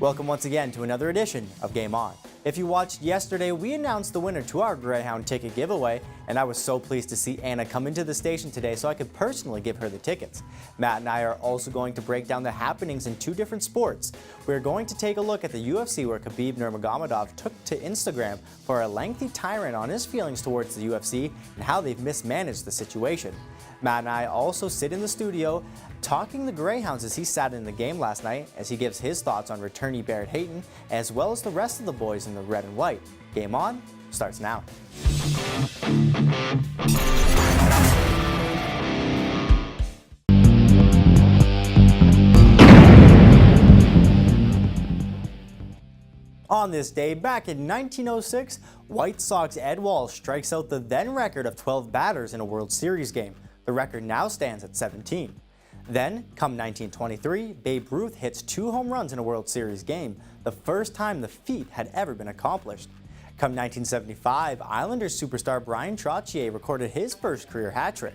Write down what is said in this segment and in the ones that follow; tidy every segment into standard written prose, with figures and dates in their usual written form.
Welcome once again to another edition of Game On. If you watched yesterday, we announced the winner to our Greyhound ticket giveaway, and I was so pleased to see Anna come into the station today so I could personally give her the tickets. Matt and I are also going to break down the happenings in two different sports. We're going to take a look at the UFC where Khabib Nurmagomedov took to Instagram for a lengthy tirade on his feelings towards the UFC and how they've mismanaged the situation. Matt and I also sit in the studio talking the Greyhounds as he sat in the game last night as he gives his thoughts on returnee Barrett Hayton as well as the rest of the boys in the red and white. Game On starts now. On this day, back in 1906, White Sox Ed Walsh strikes out the then record of 12 batters in a World Series game. The record now stands at 17. Then, come 1923, Babe Ruth hits 2 home runs in a World Series game, the first time the feat had ever been accomplished. Come 1975, Islanders superstar Brian Trottier recorded his first career hat trick.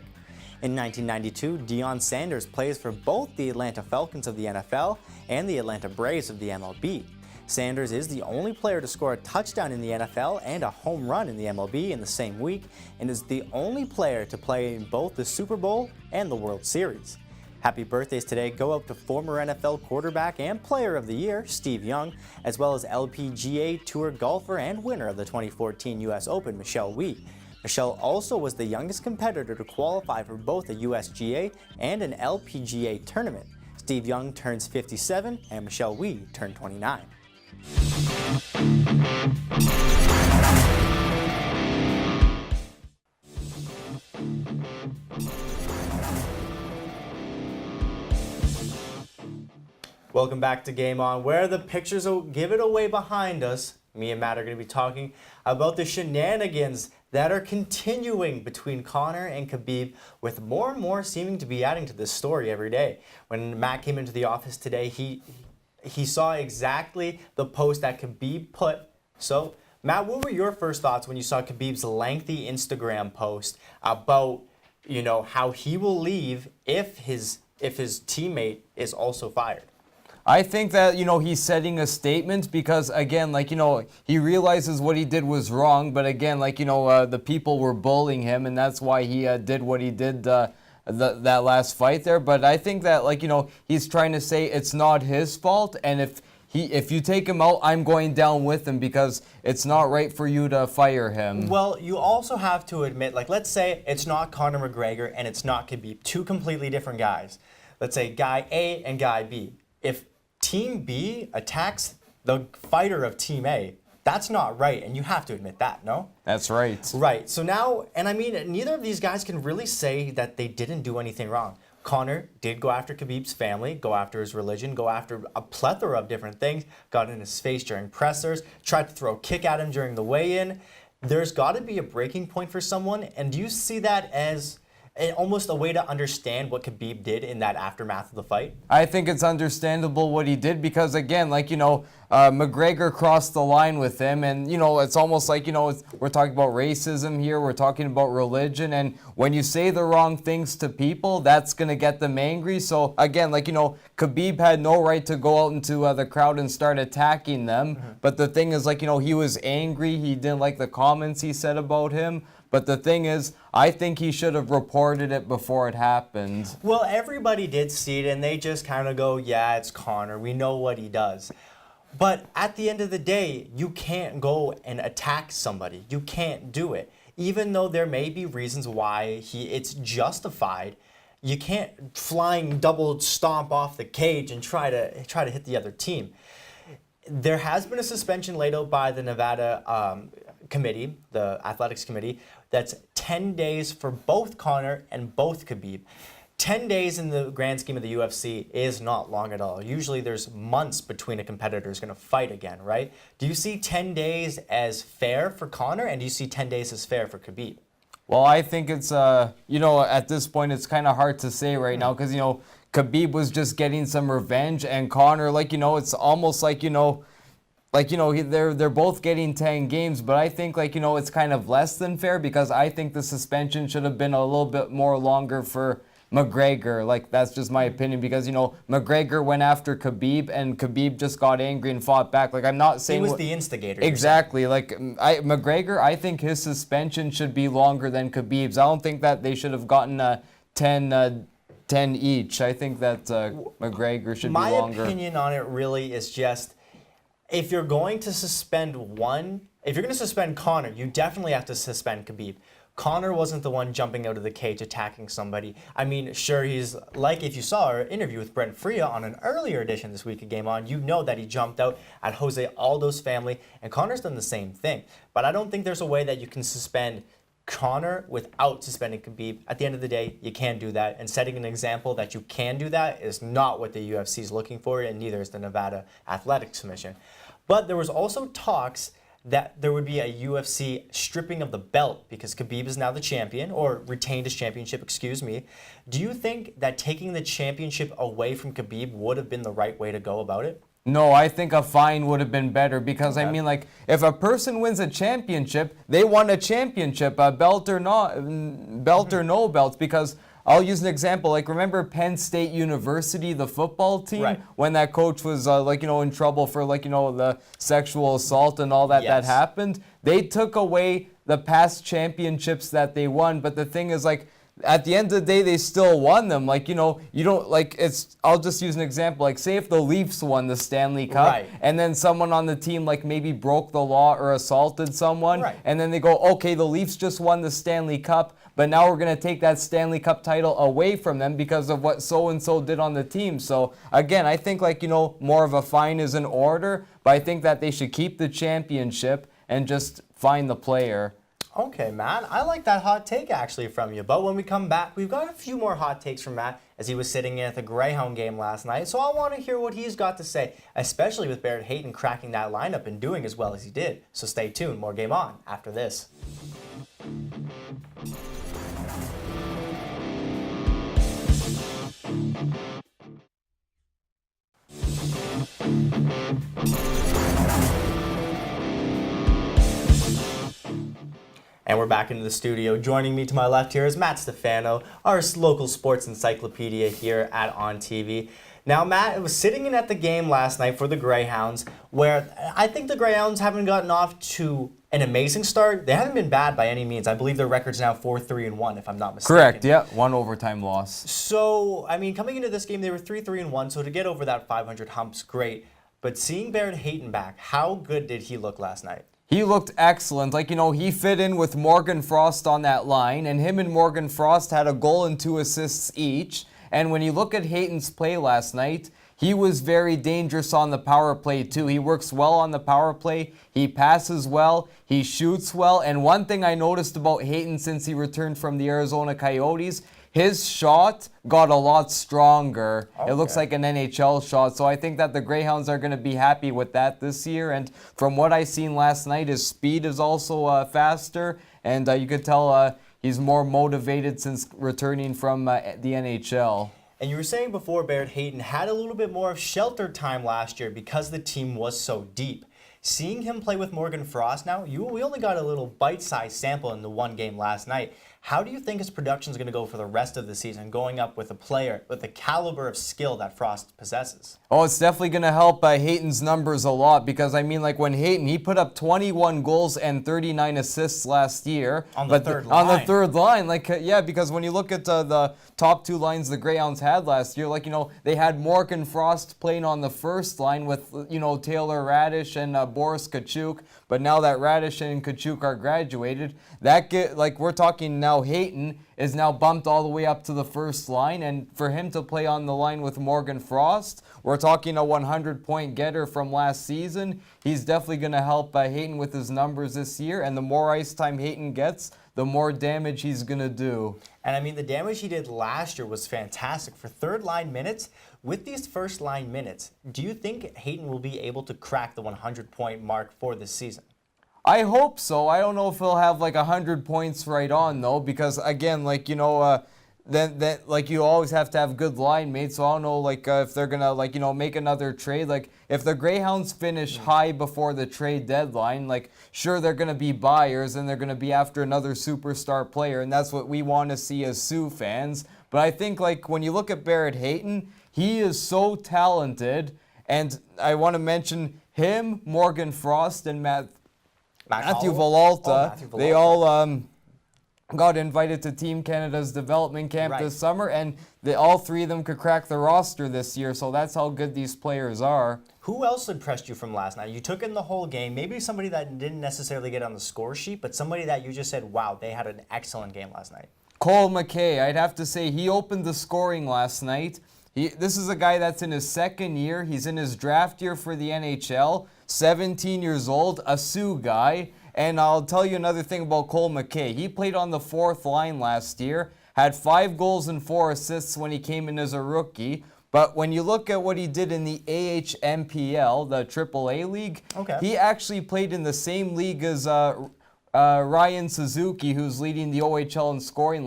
In 1992, Deion Sanders plays for both the Atlanta Falcons of the NFL and the Atlanta Braves of the MLB. Sanders is the only player to score a touchdown in the NFL and a home run in the MLB in the same week, and is the only player to play in both the Super Bowl and the World Series. Happy birthdays today go out to former NFL quarterback and player of the year, Steve Young, as well as LPGA Tour golfer and winner of the 2014 US Open, Michelle Wie. Michelle also was the youngest competitor to qualify for both a USGA and an LPGA tournament. Steve Young turns 57 and Michelle Wie turned 29. Welcome back to Game On, where the pictures will give it away behind us. Me and Matt are going to be talking about the shenanigans that are continuing between Conor and Khabib, with more and more seeming to be adding to this story every day. When Matt came into the office today, he saw exactly the post that Khabib put. So, Matt, what were your first thoughts when you saw Khabib's lengthy Instagram post about, how he will leave if his teammate is also fired? I think that, he's setting a statement because, again, he realizes what he did was wrong, but again, the people were bullying him, and that's why he did what he did that last fight there. But I think that, he's trying to say it's not his fault, and if you take him out, I'm going down with him because it's not right for you to fire him. Well, you also have to admit, let's say it's not Conor McGregor and it's not Khabib, two completely different guys. Let's say guy A and guy B. If Team B attacks the fighter of Team A, that's not right, and you have to admit that, no? That's right. Right, so now, and I mean, neither of these guys can really say that they didn't do anything wrong. Conor did go after Khabib's family, go after his religion, go after a plethora of different things, got in his face during pressers, tried to throw a kick at him during the weigh-in. There's got to be a breaking point for someone, and do you see that as almost a way to understand what Khabib did in that aftermath of the fight? I think it's understandable what he did because, again, McGregor crossed the line with him, and, it's almost like, we're talking about racism here, we're talking about religion, and when you say the wrong things to people, that's going to get them angry. So, again, Khabib had no right to go out into the crowd and start attacking them, but the thing is, he was angry, he didn't like the comments he said about him. But the thing is, I think he should have reported it before it happened. Well, everybody did see it, and they just kind of go, yeah, it's Conor. We know what he does. But at the end of the day, you can't go and attack somebody. You can't do it. Even though there may be reasons why it's justified, you can't flying double stomp off the cage and try to hit the other team. There has been a suspension laid out by the Nevada committee, the athletics committee, that's 10 days for both Conor and both Khabib. 10 days in the grand scheme of the UFC is not long at all. Usually there's months between a competitor is going to fight again, right? Do you see 10 days as fair for Conor, and do you see 10 days as fair for Khabib? Well, I think it's, at this point, it's kind of hard to say right now because, Khabib was just getting some revenge, and Conor, it's almost they're both getting 10 games, but I think it's kind of less than fair because I think the suspension should have been a little bit more longer for McGregor. Like, that's just my opinion because, you know, McGregor went after Khabib and Khabib just got angry and fought back. Like, I'm not saying... He was the instigator. Exactly. Like, McGregor, I think his suspension should be longer than Khabib's. I don't think that they should have gotten 10 each. I think that McGregor should be longer. My opinion on it really is just, if you're going to suspend if you're going to suspend Conor, you definitely have to suspend Khabib. Conor wasn't the one jumping out of the cage attacking somebody. I mean, sure, he's like, if you saw our interview with Brent Freya on an earlier edition this week of Game On, you know that he jumped out at Jose Aldo's family, and Conor's done the same thing. But I don't think there's a way that you can suspend Conor without suspending Khabib. At the end of the day, you can't do that, and setting an example that you can do that is not what the UFC is looking for, and neither is the Nevada Athletics Commission. But there was also talks that there would be a UFC stripping of the belt because Khabib is now the champion, or retained his championship, excuse me. Do you think that taking the championship away from Khabib would have been the right way to go about it? No, I think a fine would have been better because, I mean, like, if a person wins a championship, they won a championship, a belt or not, belt or no belts, because I'll use an example. Like, remember Penn State University, the football team, right, when that coach was, like, you know, in trouble for, like, you know, the sexual assault and all that that happened? They took away the past championships that they won, but the thing is, like, at the end of the day, they still won them. Like, you know, you don't, like, it's, I'll just use an example. Like, say if the Leafs won the Stanley Cup, right, and then someone on the team, like, maybe broke the law or assaulted someone, right, and then they go, okay, the Leafs just won the Stanley Cup, but now we're going to take that Stanley Cup title away from them because of what so-and-so did on the team. So, again, I think, like, you know, more of a fine is in order, but I think that they should keep the championship and just fine the player. Okay, Matt, I like that hot take actually from you. But when we come back, we've got a few more hot takes from Matt as he was sitting in at the Greyhound game last night. So I want to hear what he's got to say, especially with Barrett Hayton cracking that lineup and doing as well as he did. So stay tuned. More Game On after this. And we're back into the studio. Joining me to my left here is Matt Stefano, our local sports encyclopedia here at ONNtv. Now, Matt was sitting in at the game last night for the Greyhounds, where I think the Greyhounds haven't gotten off to an amazing start. They haven't been bad by any means. I believe their record's now 4-3-1, if I'm not mistaken. Correct, yeah. One overtime loss. So, I mean, coming into this game, they were 3-3-1, so to get over that 500 hump's great. But seeing Barrett Hayton back, how good did he look last night? He looked excellent. Like, you know, he fit in with Morgan Frost on that line, and him and Morgan Frost had a goal and 2 assists each. And when you look at Hayton's play last night, he was very dangerous on the power play too. He works well on the power play. He passes well. He shoots well. And one thing I noticed about Hayton since he returned from the Arizona Coyotes, his shot got a lot stronger. Okay. It looks like an NHL shot. So I think that the Greyhounds are going to be happy with that this year. And from what I seen last night, his speed is also faster. And you could tell he's more motivated since returning from the NHL. And you were saying before Barrett Hayton had a little bit more of shelter time last year because the team was so deep. Seeing him play with Morgan Frost now, we only got a little bite-sized sample in the one game last night. How do you think his production is going to go for the rest of the season, going up with a player with the caliber of skill that Frost possesses? Oh, it's definitely going to help Hayton's numbers a lot because, I mean, like when Hayton, he put up 21 goals and 39 assists last year. On the third line. On the third line. Like, yeah, because when you look at the top 2 lines the Greyhounds had last year, like, you know, they had Morgan Frost playing on the first line with, you know, Taylor Radish and Boris Kachuk. But now that Radish and Kachuk are graduated, like we're talking now, Hayton is now bumped all the way up to the first line, and for him to play on the line with Morgan Frost, we're talking a 100-point getter from last season. He's definitely going to help Hayton with his numbers this year, and the more ice time Hayton gets, the more damage he's going to do. And I mean, the damage he did last year was fantastic. For third-line minutes, with these first-line minutes, do you think Hayton will be able to crack the 100-point mark for this season? I hope so. I don't know if he'll have like 100 points right on though, because again, like, you know, then like you always have to have good line mates. So I don't know, like if they're gonna, like, you know, make another trade. Like if the Greyhounds finish high before the trade deadline, like sure they're gonna be buyers and they're gonna be after another superstar player, and that's what we want to see as Sioux fans. But I think like when you look at Barrett Hayton, he is so talented, and I want to mention him, Morgan Frost, and Matthew Villalta. Matthew Villalta. They all got invited to Team Canada's development camp this summer, and all three of them could crack the roster this year, so that's how good these players are. Who else impressed you from last night? You took in the whole game, maybe somebody that didn't necessarily get on the score sheet, but somebody that you just said, wow, they had an excellent game last night. Cole McKay, I'd have to say he opened the scoring last night. This is a guy that's in his second year. He's in his draft year for the NHL, 17 years old, a Sioux guy. And I'll tell you another thing about Cole McKay. He played on the fourth line last year, had 5 goals and 4 assists when he came in as a rookie. But when you look at what he did in the AHMPL, the AAA league, he actually played in the same league as Ryan Suzuki, who's leading the OHL in scoring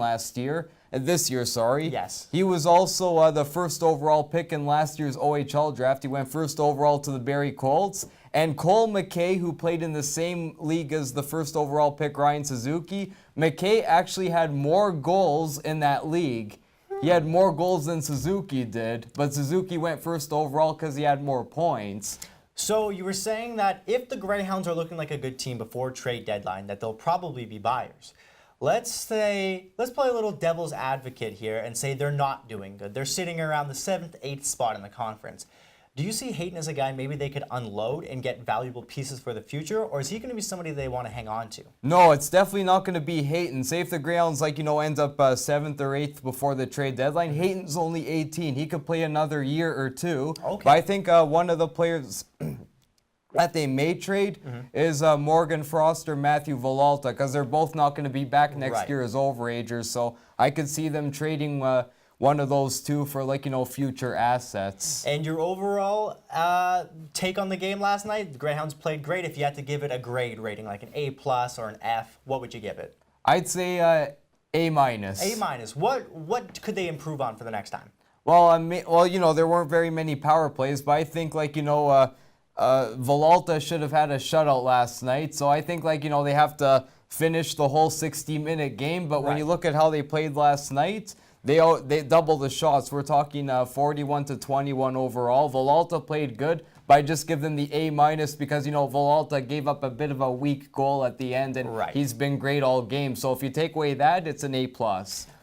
this year, sorry. Yes. He was also the first overall pick in last year's OHL draft. He went first overall to the Barrie Colts. And Cole McKay, who played in the same league as the first overall pick, Ryan Suzuki, McKay actually had more goals in that league. He had more goals than Suzuki did, but Suzuki went first overall because he had more points. So you were saying that if the Greyhounds are looking like a good team before trade deadline, that they'll probably be buyers. Let's play a little devil's advocate here and say they're not doing good. They're sitting around the 7th, 8th spot in the conference. Do you see Hayton as a guy maybe they could unload and get valuable pieces for the future, or is he going to be somebody they want to hang on to? No, it's definitely not going to be Hayton. Say if the Greyhounds, ends up 7th or 8th before the trade deadline, Hayton's only 18. He could play another year or two. Okay. But I think one of the players that they may trade is Morgan Frost or Matthew Villalta, because they're both not going to be back next year as overagers. So I could see them trading one of those two for future assets. And your overall take on the game last night? The Greyhounds played great. If you had to give it a grade rating, like an A+ or an F, what would you give it? I'd say A-. A-. What could they improve on for the next time? Well, there weren't very many power plays, but I think Villalta should have had a shutout last night. So I think they have to finish the whole 60-minute game. But when you look at how they played last night, they doubled the shots. We're talking 41-21 overall. Villalta played good, but I just give them the A- because Villalta gave up a bit of a weak goal at the end, and he's been great all game. So if you take away that, it's an A+.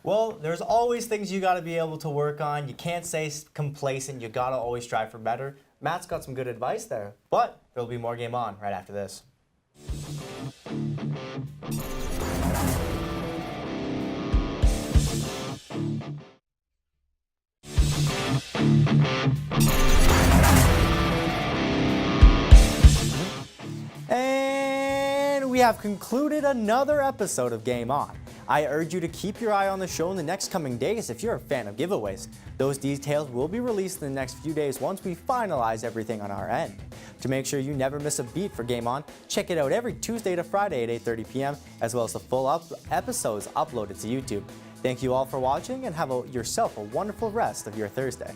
Well, there's always things you got to be able to work on. You can't stay complacent. You got to always strive for better. Matt's got some good advice there, but there'll be more Game On right after this. And we have concluded another episode of Game On. I urge you to keep your eye on the show in the next coming days if you're a fan of giveaways. Those details will be released in the next few days once we finalize everything on our end. To make sure you never miss a beat for Game On, check it out every Tuesday to Friday at 8:30 p.m. as well as the full episodes uploaded to YouTube. Thank you all for watching and have yourself a wonderful rest of your Thursday.